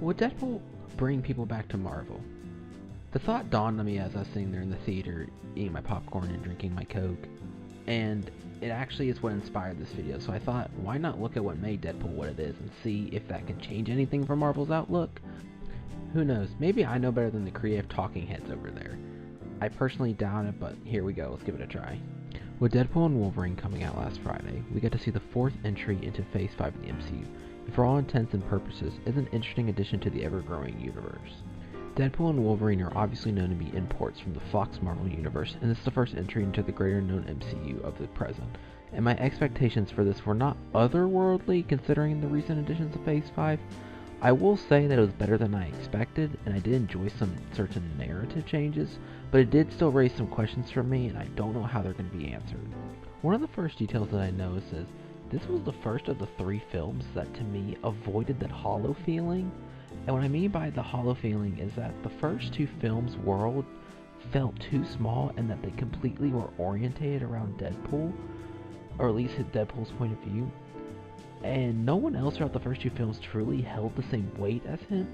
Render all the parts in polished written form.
Would Deadpool bring people back to Marvel? The thought dawned on me as I was sitting there in the theater eating my popcorn and drinking my Coke, and it actually is what inspired this video. So I thought, why not look at what made Deadpool what it is and see if that can change anything for Marvel's outlook? Who knows, maybe I know better than the creative talking heads over there. I personally doubt it, but here we go, let's give it a try. With Deadpool and Wolverine coming out last Friday, we got to see the fourth entry into Phase 5 of the MCU, and for all intents and purposes, is an interesting addition to the ever-growing universe. Deadpool and Wolverine are obviously known to be imports from the Fox Marvel universe, and this is the first entry into the greater known MCU of the present, and my expectations for this were not otherworldly considering the recent additions of Phase 5. I will say that it was better than I expected, and I did enjoy some certain narrative changes, but it did still raise some questions for me, and I don't know how they're going to be answered. One of the first details that I noticed is, this was the first of the 3 films that to me avoided that hollow feeling, and what I mean by the hollow feeling is that the first 2 films' world felt too small and that they completely were orientated around Deadpool, or at least Deadpool's point of view, and no one else throughout the first 2 films truly held the same weight as him.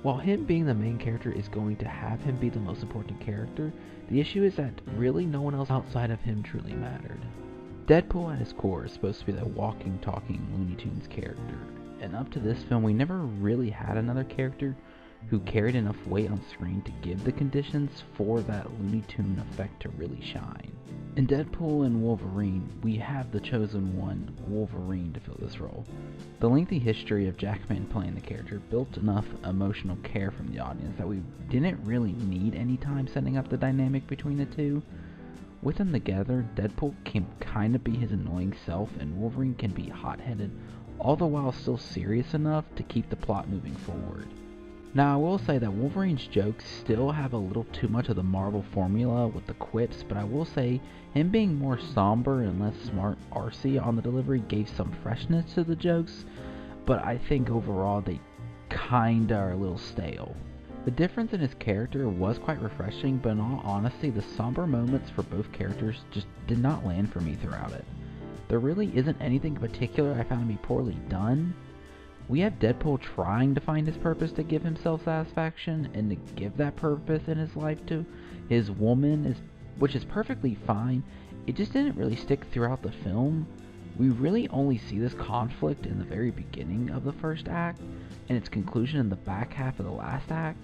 While him being the main character is going to have him be the most important character, the issue is that really no one else outside of him truly mattered. Deadpool at his core is supposed to be that walking, talking Looney Tunes character, and up to this film we never really had another character who carried enough weight on screen to give the conditions for that Looney Tune effect to really shine. In Deadpool and Wolverine, we have the chosen one, Wolverine, to fill this role. The lengthy history of Jackman playing the character built enough emotional care from the audience that we didn't really need any time setting up the dynamic between the two. With them together, Deadpool can kind of be his annoying self and Wolverine can be hot-headed, all the while still serious enough to keep the plot moving forward. Now I will say that Wolverine's jokes still have a little too much of the Marvel formula with the quips, but I will say him being more somber and less smart artsy on the delivery gave some freshness to the jokes, but I think overall they kinda are a little stale. The difference in his character was quite refreshing, but in all honesty the somber moments for both characters just did not land for me throughout it. There really isn't anything in particular I found to be poorly done. We have Deadpool trying to find his purpose to give himself satisfaction and to give that purpose in his life to his woman, which is perfectly fine. It just didn't really stick throughout the film. We really only see this conflict in the very beginning of the first act and its conclusion in the back half of the last act.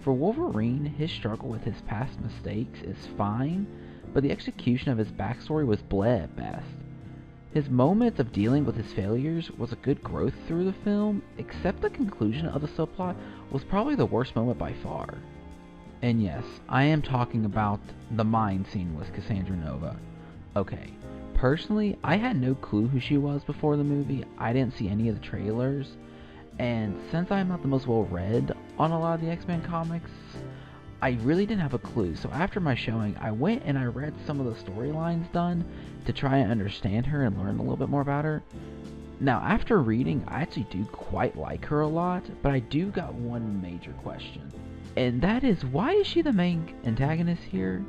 For Wolverine, his struggle with his past mistakes is fine, but the execution of his backstory was bleh at best. His moments of dealing with his failures was a good growth through the film, except the conclusion of the subplot was probably the worst moment by far. And yes, I am talking about the mine scene with Cassandra Nova. Okay, personally, I had no clue who she was before the movie. I didn't see any of the trailers, and since I'm not the most well read on a lot of the X-Men comics, I really didn't have a clue. So after my showing, I went and I read some of the storylines done to try and understand her and learn a little bit more about her. Now after reading, I actually do quite like her a lot, but I do got one major question. And that is, why is she the main antagonist here?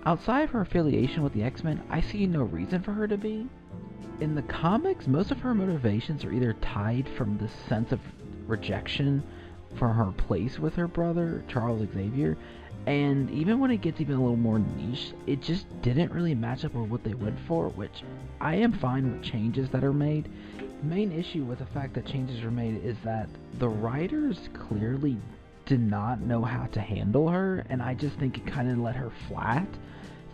Outside of her affiliation with the X-Men, I see no reason for her to be. In the comics, most of her motivations are either tied from the sense of rejection for her place with her brother, Charles Xavier, and even when it gets even a little more niche, it just didn't really match up with what they went for, which I am fine with changes that are made. The main issue with the fact that changes are made is that the writers clearly did not know how to handle her, and I just think it kind of let her flat.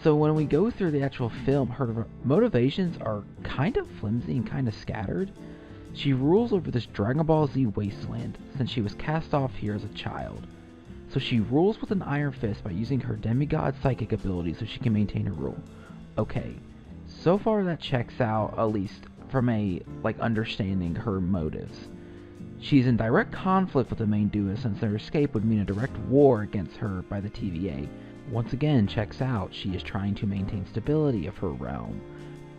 So when we go through the actual film, her motivations are kind of flimsy and kind of scattered. She rules over this Dragon Ball Z wasteland since she was cast off here as a child. So she rules with an iron fist by using her demigod psychic ability so she can maintain her rule. Okay, so far that checks out, at least from a, understanding her motives. She's in direct conflict with the main duo since their escape would mean a direct war against her by the TVA. Once again, checks out, she is trying to maintain stability of her realm.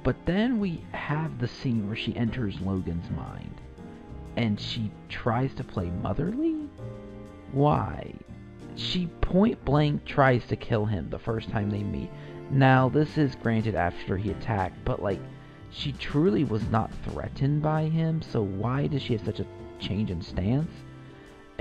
But then we have the scene where she enters Logan's mind, and she tries to play motherly? Why? She point blank tries to kill him the first time they meet. Now, this is granted after he attacked, but she truly was not threatened by him, so why does she have such a change in stance?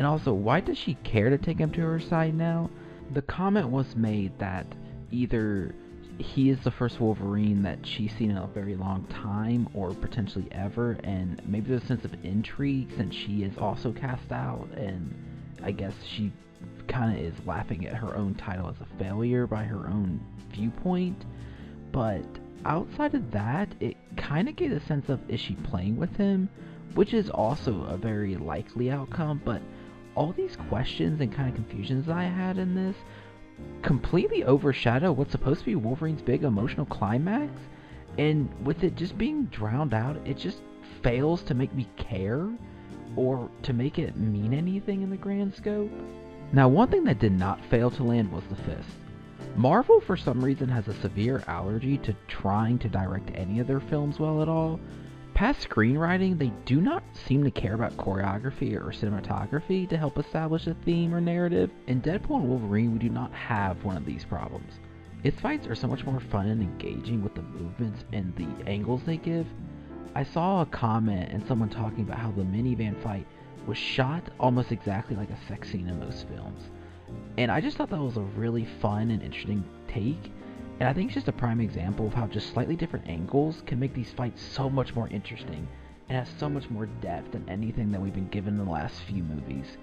And also, why does she care to take him to her side now? The comment was made that either he is the first Wolverine that she's seen in a very long time, or potentially ever, and maybe there's a sense of intrigue since she is also cast out, and I guess she kind of is laughing at her own title as a failure by her own viewpoint. But outside of that, it kind of gave a sense of, is she playing with him? Which is also a very likely outcome, but all these questions and kind of confusions I had in this completely overshadow what's supposed to be Wolverine's big emotional climax, and with it just being drowned out, it just fails to make me care or to make it mean anything in the grand scope. Now, one thing that did not fail to land was the fist. Marvel, for some reason, has a severe allergy to trying to direct any of their films well at all. Past screenwriting, they do not seem to care about choreography or cinematography to help establish a theme or narrative. In Deadpool and Wolverine, we do not have one of these problems. Its fights are so much more fun and engaging with the movements and the angles they give. I saw a comment and someone talking about how the minivan fight was shot almost exactly like a sex scene in most films. And I just thought that was a really fun and interesting take. And I think it's just a prime example of how just slightly different angles can make these fights so much more interesting and have so much more depth than anything that we've been given in the last few movies.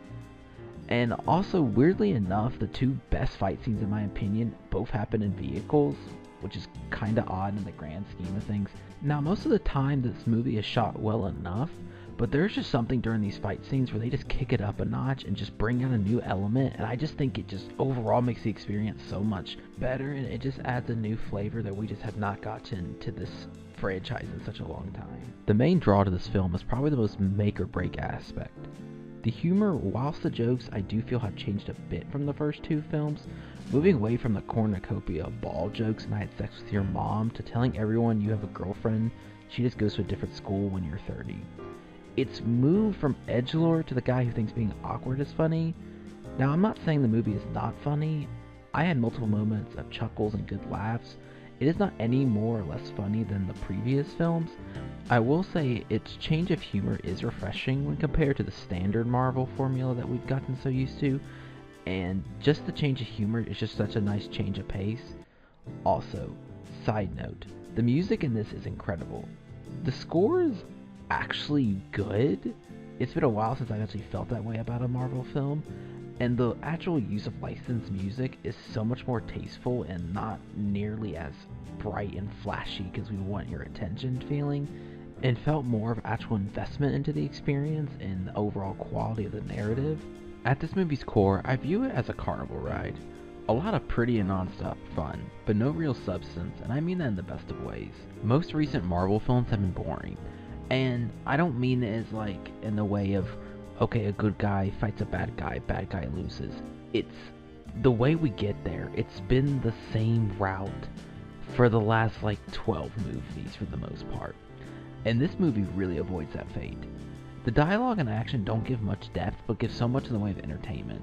And also, weirdly enough, the two best fight scenes in my opinion both happen in vehicles, which is kinda odd in the grand scheme of things. Now, most of the time this movie is shot well enough, but there's just something during these fight scenes where they just kick it up a notch and just bring out a new element, and I just think it just overall makes the experience so much better, and it just adds a new flavor that we just have not gotten to this franchise in such a long time. The main draw to this film is probably the most make or break aspect. The humor, whilst the jokes I do feel have changed a bit from the first two films, moving away from the cornucopia of ball jokes and I had sex with your mom to telling everyone you have a girlfriend, she just goes to a different school when you're 30. It's moved from edgelord to the guy who thinks being awkward is funny. Now, I'm not saying the movie is not funny. I had multiple moments of chuckles and good laughs. It is not any more or less funny than the previous films. I will say its change of humor is refreshing when compared to the standard Marvel formula that we've gotten so used to, and just the change of humor is just such a nice change of pace. Also, side note, the music in this is incredible. The score is actually good. It's been a while since I've actually felt that way about a Marvel film, and the actual use of licensed music is so much more tasteful and not nearly as bright and flashy because we want your attention feeling, and felt more of actual investment into the experience and the overall quality of the narrative. At this movie's core, I view it as a carnival ride. A lot of pretty and non-stop fun, but no real substance, and I mean that in the best of ways. Most recent Marvel films have been boring, and I don't mean it as like in the way of, okay, a good guy fights a bad guy loses. It's the way we get there. It's been the same route for the last like 12 movies for the most part. And this movie really avoids that fate. The dialogue and action don't give much depth, but give so much in the way of entertainment.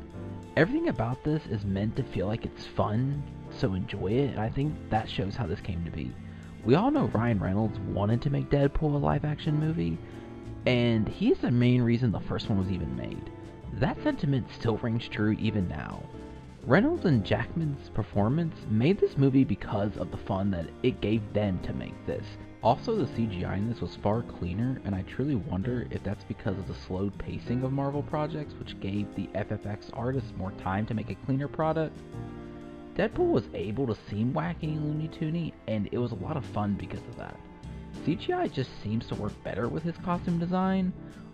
Everything about this is meant to feel like it's fun, so enjoy it, and I think that shows how this came to be. We all know Ryan Reynolds wanted to make Deadpool a live-action movie, and he's the main reason the first one was even made. That sentiment still rings true even now. Reynolds and Jackman's performance made this movie because of the fun that it gave them to make this. Also, the CGI in this was far cleaner, and I truly wonder if that's because of the slowed pacing of Marvel projects, which gave the FFX artists more time to make a cleaner product. Deadpool was able to seem wacky and Looney Toony, and it was a lot of fun because of that. CGI just seems to work better with his costume design.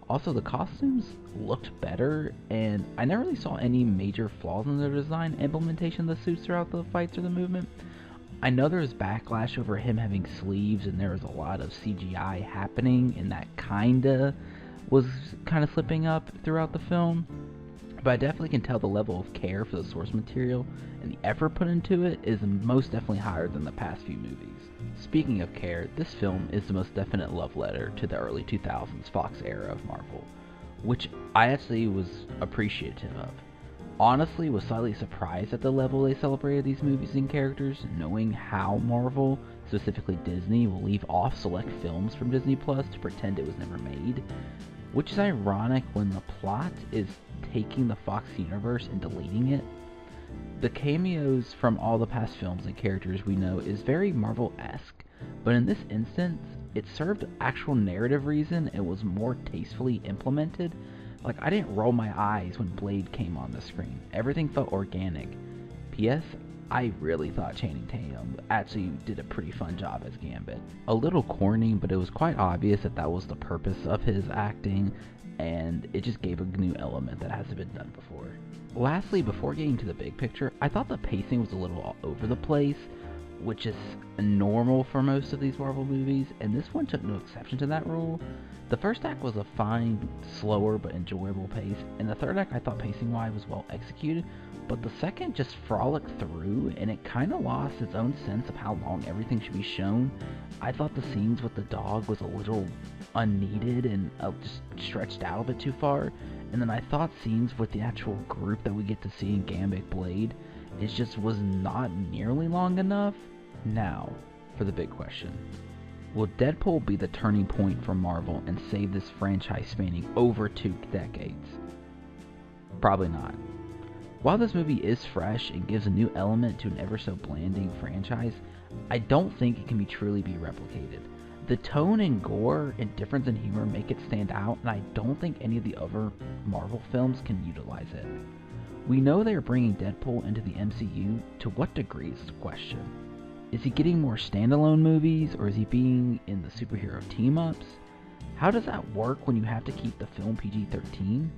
Also, the costumes looked better, and I never really saw any major flaws in their design implementation of the suits throughout the fights or the movement. I know there was backlash over him having sleeves, and there was a lot of CGI happening, and that was slipping up throughout the film. But I definitely can tell the level of care for the source material and the effort put into it is most definitely higher than the past few movies. Speaking of care, this film is the most definite love letter to the early 2000s Fox era of Marvel, which I actually was appreciative of. Honestly, was slightly surprised at the level they celebrated these movies and characters, knowing how Marvel, specifically Disney, will leave off select films from Disney Plus to pretend it was never made. Which is ironic when the plot is taking the Fox universe and deleting it. The cameos from all the past films and characters we know is very Marvel-esque, but in this instance, it served actual narrative reason and was more tastefully implemented. Like, I didn't roll my eyes when Blade came on the screen. Everything felt organic. P.S. I really thought Channing Tatum actually did a pretty fun job as Gambit. A little corny, but it was quite obvious that that was the purpose of his acting, and it just gave a new element that hasn't been done before. Lastly, before getting to the big picture, I thought the pacing was a little all over the place, which is normal for most of these Marvel movies, and this one took no exception to that rule. The first act was a fine, slower but enjoyable pace, and the third act I thought pacing-wise was well executed, but the second just frolicked through, and it kind of lost its own sense of how long everything should be shown. I thought the scenes with the dog was a little unneeded and just stretched out a bit too far, and then I thought scenes with the actual group that we get to see in Gambit Blade, it just was not nearly long enough. Now, for the big question. Will Deadpool be the turning point for Marvel and save this franchise spanning over 2 decades? Probably not. While this movie is fresh and gives a new element to an ever-so-blanding franchise, I don't think it can truly be replicated. The tone and gore and difference in humor make it stand out, and I don't think any of the other Marvel films can utilize it. We know they are bringing Deadpool into the MCU. To what degree is the question? Is he getting more standalone movies, or is he being in the superhero team-ups? How does that work when you have to keep the film PG-13?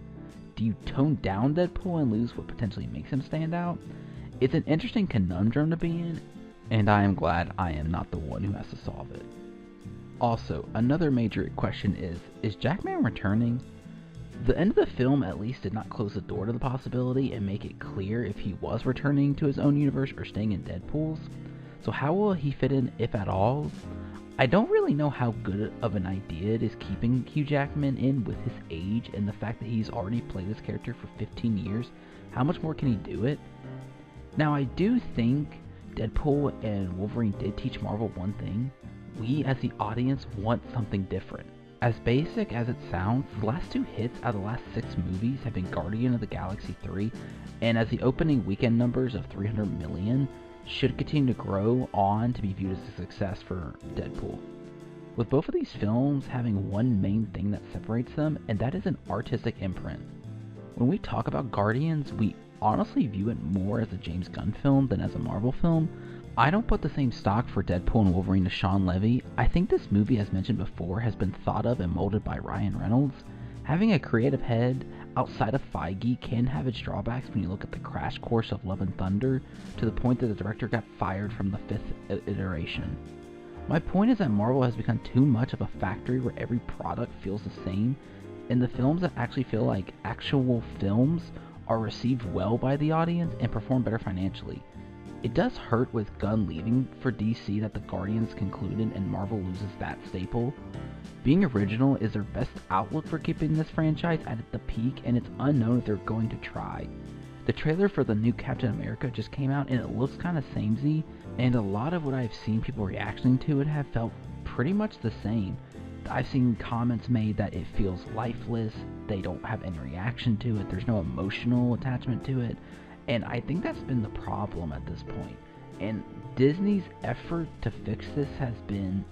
Do you tone down Deadpool and lose what potentially makes him stand out? It's an interesting conundrum to be in, and I am glad I am not the one who has to solve it. Also, another major question is Jackman returning? The end of the film at least did not close the door to the possibility and make it clear if he was returning to his own universe or staying in Deadpool's. So how will he fit in, if at all? I don't really know how good of an idea it is keeping Hugh Jackman in with his age and the fact that he's already played this character for 15 years. How much more can he do it? Now, I do think Deadpool and Wolverine did teach Marvel one thing. We, as the audience, want something different. As basic as it sounds, the last 2 hits out of the last 6 movies have been Guardians of the Galaxy 3, and as the opening weekend numbers of 300 million should continue to grow on to be viewed as a success for Deadpool. With both of these films having one main thing that separates them, and that is an artistic imprint. When we talk about Guardians, we honestly view it more as a James Gunn film than as a Marvel film. I don't put the same stock for Deadpool and Wolverine to Sean Levy. I think this movie, as mentioned before, has been thought of and molded by Ryan Reynolds. Having a creative head outside of Feige can have its drawbacks when you look at the crash course of Love and Thunder, to the point that the director got fired from the 5th iteration. My point is that Marvel has become too much of a factory where every product feels the same, and the films that actually feel like actual films are received well by the audience and perform better financially. It does hurt with Gunn leaving for DC that the Guardians concluded and Marvel loses that staple. Being original is their best outlook for keeping this franchise at the peak, and it's unknown if they're going to try. The trailer for the new Captain America just came out and it looks kind of samey, and a lot of what I've seen people reacting to it have felt pretty much the same. I've seen comments made that it feels lifeless, they don't have any reaction to it, there's no emotional attachment to it, and I think that's been the problem at this point. And Disney's effort to fix this has been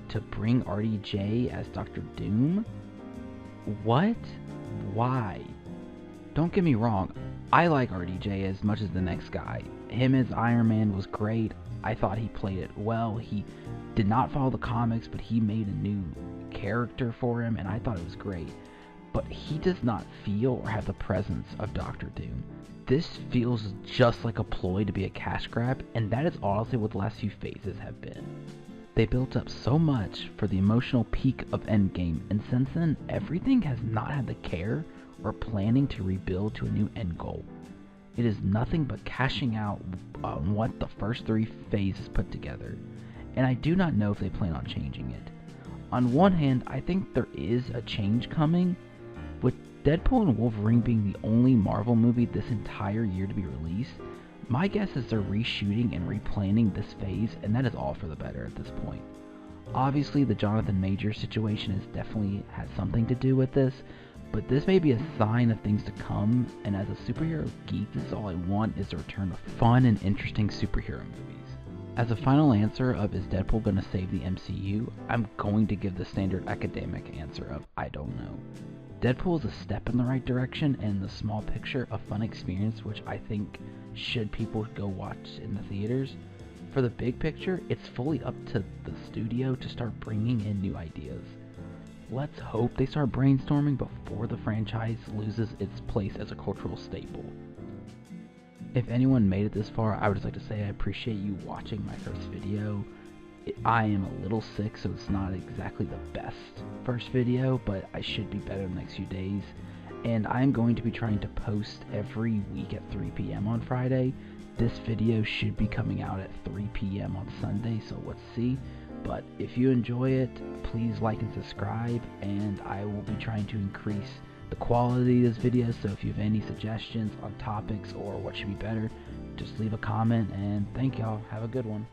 to bring RDJ as Dr. Doom? What? Why? Don't get me wrong, I like RDJ as much as the next guy. Him as Iron Man was great. I thought he played it well. He did not follow the comics, but he made a new character for him, and I thought it was great. But he does not feel or have the presence of Dr. Doom. This feels just like a ploy to be a cash grab, and that is honestly what the last few phases have been. They built up so much for the emotional peak of Endgame, and since then, everything has not had the care or planning to rebuild to a new end goal. It is nothing but cashing out on what the first 3 phases put together, and I do not know if they plan on changing it. On one hand, I think there is a change coming, with Deadpool and Wolverine being the only Marvel movie this entire year to be released. My guess is they're reshooting and replanning this phase, and that is all for the better at this point. Obviously, the Jonathan Majors situation has definitely had something to do with this, but this may be a sign of things to come, and as a superhero geek, this is all I want is a return of fun and interesting superhero movies. As a final answer of is Deadpool going to save the MCU, I'm going to give the standard academic answer of I don't know. Deadpool is a step in the right direction, and in the small picture, a fun experience which I think should people go watch in the theaters. For the big picture, it's fully up to the studio to start bringing in new ideas. Let's hope they start brainstorming before the franchise loses its place as a cultural staple. If anyone made it this far, I would just like to say I appreciate you watching my first video. I am a little sick, so it's not exactly the best first video, but I should be better in the next few days. And I'm going to be trying to post every week at 3 p.m. on Friday. This video should be coming out at 3 p.m. on Sunday, so let's see. But if you enjoy it, please like and subscribe, and I will be trying to increase the quality of this video, so if you have any suggestions on topics or what should be better, just leave a comment, and thank y'all. Have a good one.